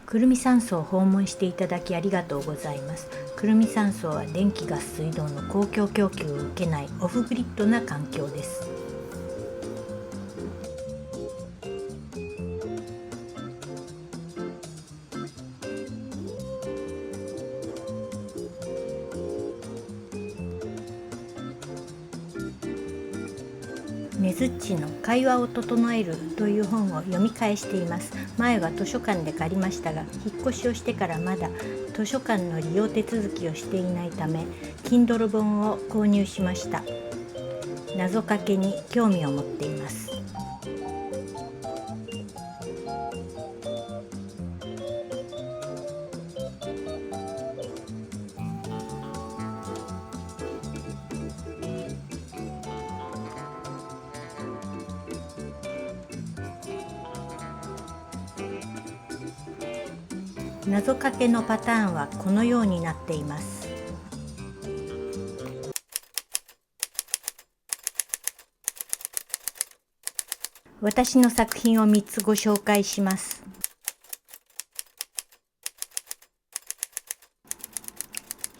くるみ山荘を訪問していただきありがとうございます。くるみ山荘は電気ガス水道の公共供給を受けないオフグリッドな環境です。ねずっちの会話を整えるという本を読み返しています。前は図書館で借りましたが、引っ越しをしてからまだ図書館の利用手続きをしていないため Kindle 本を購入しました。謎かけに興味を持っています。謎かけのパターンはこのようになっています。私の作品を3つご紹介します。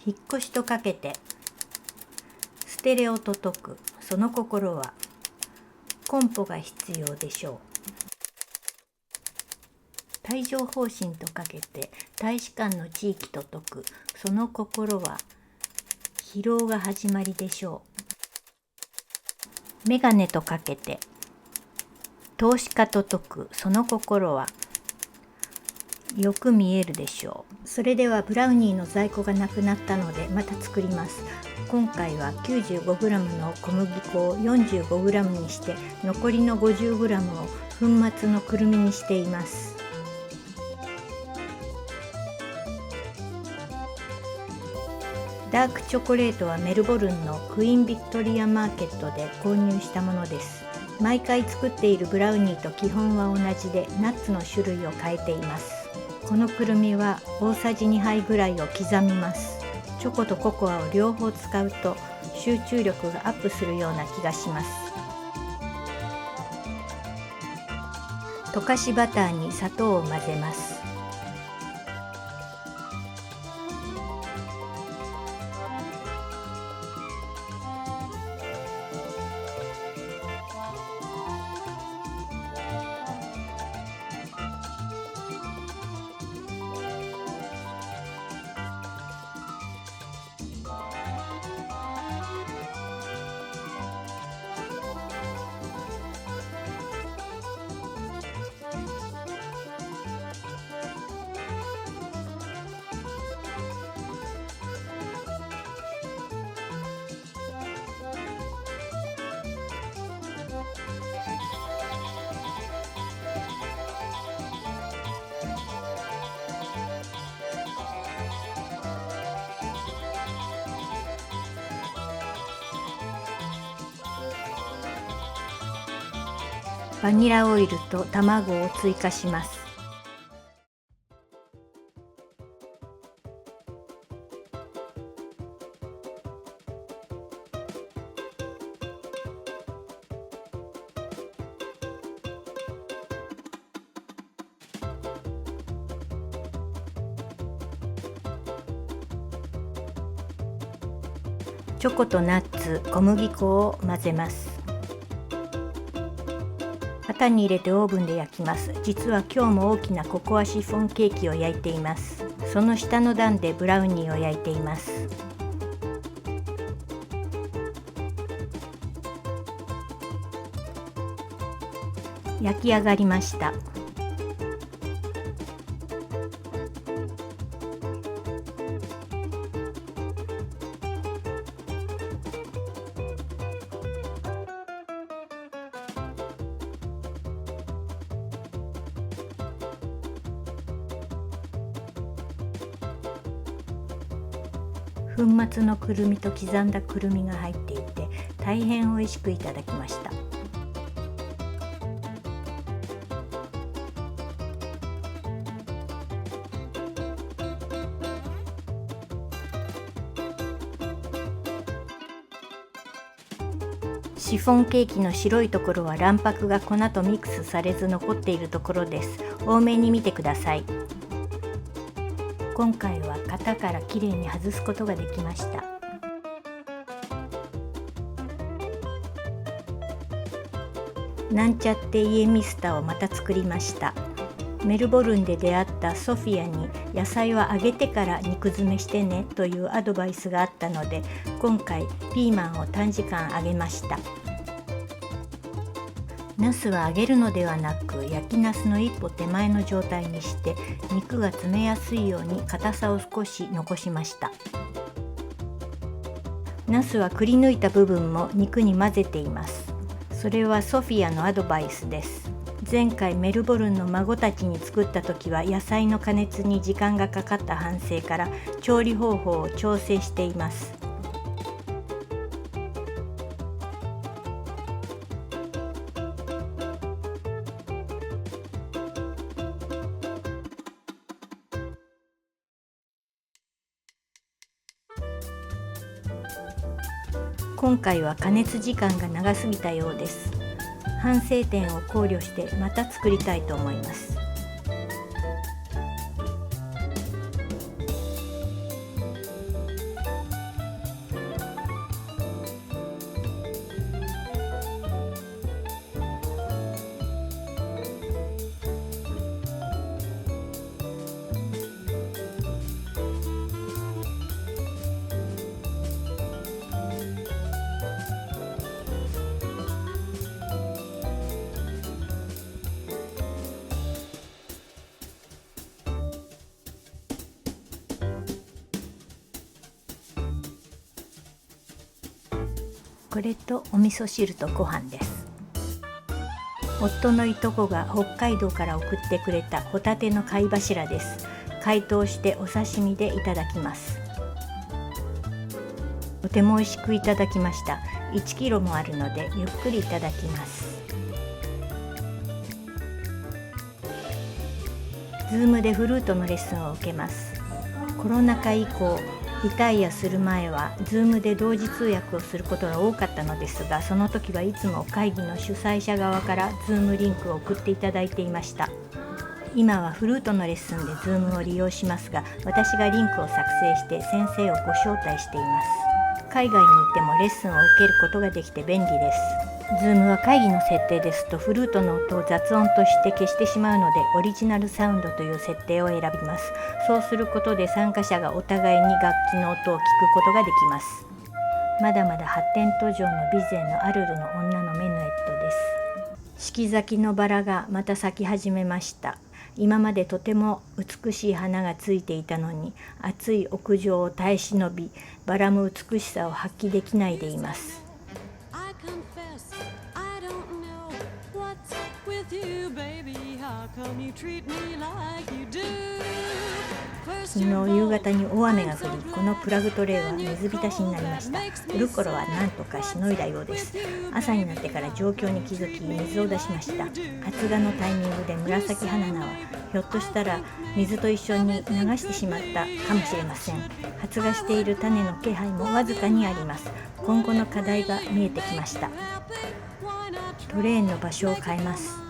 引っ越しとかけて、ステレオと解く、その心は、コンポが必要でしょう。帯状疱疹とかけて大使館の地域と解く、その心は疲労が始まりでしょう。メガネとかけて投資家と解く、その心はよく見えるでしょう。それではブラウニーの在庫がなくなったのでまた作ります。今回は 95g の小麦粉を 45g にして残りの 50g を粉末のくるみにしています。ダークチョコレートはメルボルンのクイーンビクトリアマーケットで購入したものです。毎回作っているブラウニーと基本は同じで、ナッツの種類を変えています。このくるみは大さじ2杯ぐらいを刻みます。チョコとココアを両方使うと集中力がアップするような気がします。溶かしバターに砂糖を混ぜます。バニラオイルと卵を追加します。チョコとナッツ、小麦粉を混ぜます。型に入れてオーブンで焼きます。実は今日も大きなココアシフォンケーキを焼いています。その下の段でブラウニーを焼いています。焼き上がりました。粉末のくるみと刻んだくるみが入っていて大変美味しくいただきました。シフォンケーキの白いところは卵白が粉とミックスされず残っているところです。多めに見てください。今回は型からきれいに外すことができました。なんちゃって家ミスターをまた作りました。メルボルンで出会ったソフィアに野菜は揚げてから肉詰めしてねというアドバイスがあったので、今回ピーマンを短時間揚げました。ナスは揚げるのではなく焼きナスの一歩手前の状態にして肉が詰めやすいように硬さを少し残しました。ナスはくり抜いた部分も肉に混ぜています。それはソフィアのアドバイスです。前回メルボルンの孫たちに作った時は野菜の加熱に時間がかかった反省から調理方法を調整しています。今回は加熱時間が長すぎたようです。反省点を考慮してまた作りたいと思います。これとお味噌汁とご飯です。夫のいとこが北海道から送ってくれたホタテの貝柱です。解凍してお刺身でいただきます。とても美味しくいただきました。1キロもあるのでゆっくりいただきます。Zoom でフルートのレッスンを受けます。コロナ禍以降リタイアする前は Zoom で同時通訳をすることが多かったのですが、その時はいつも会議の主催者側から Zoom リンクを送っていただいていました。今はフルートのレッスンで Zoom を利用しますが、私がリンクを作成して先生をご招待しています。海外にいてもレッスンを受けることができて便利です。Zoom は会議の設定ですとフルートの音を雑音として消してしまうので、オリジナルサウンドという設定を選びます。そうすることで参加者がお互いに楽器の音を聞くことができます。まだまだ発展途上のビゼのアルルの女のメヌエットです。四季咲きのバラがまた咲き始めました。今までとても美しい花がついていたのに、暑い屋上を耐え忍び、バラも美しさを発揮できないでいます。昨日夕方に大雨が降り、このプラグトレイは水浸しになりました。ルコロは何とかしのいだようです。朝になってから状況に気づき水を出しました。発芽のタイミングで紫花菜はひょっとしたら水と一緒に流してしまったかもしれません。発芽している種の気配もわずかにあります。今後の課題が見えてきました。トレーンの場所を変えます。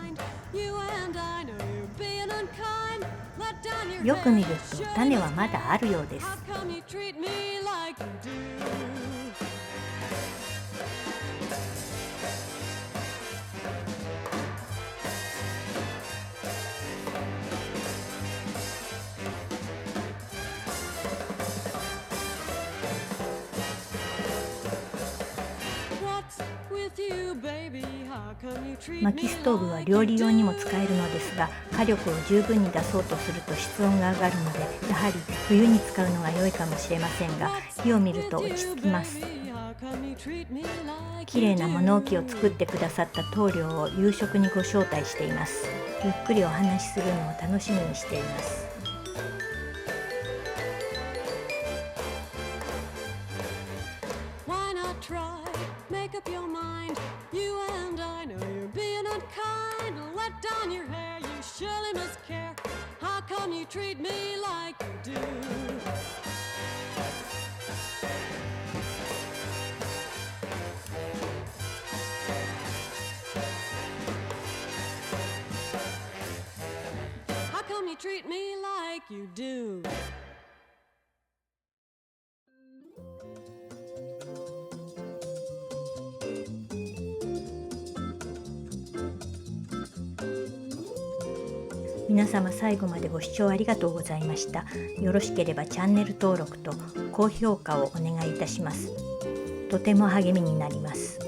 よく見ると種はまだあるようです。薪ストーブは料理用にも使えるのですが、火力を十分に出そうとすると室温が上がるので、やはり冬に使うのが良いかもしれませんが、火を見ると落ち着きます。綺麗な物置を作ってくださった棟梁を夕食にご招待しています。ゆっくりお話しするのを楽しみにしています。Treat me like you do. 皆様最後までご視聴ありがとうございました。よろしければチャンネル登録と高評価をお願いいたします。とても励みになります。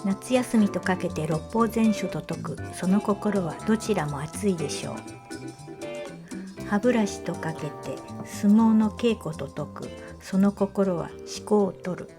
夏休みとかけて六法全書と解く、その心はどちらも熱いでしょう。歯ブラシとかけて相撲の稽古と解く、その心は思考を取る。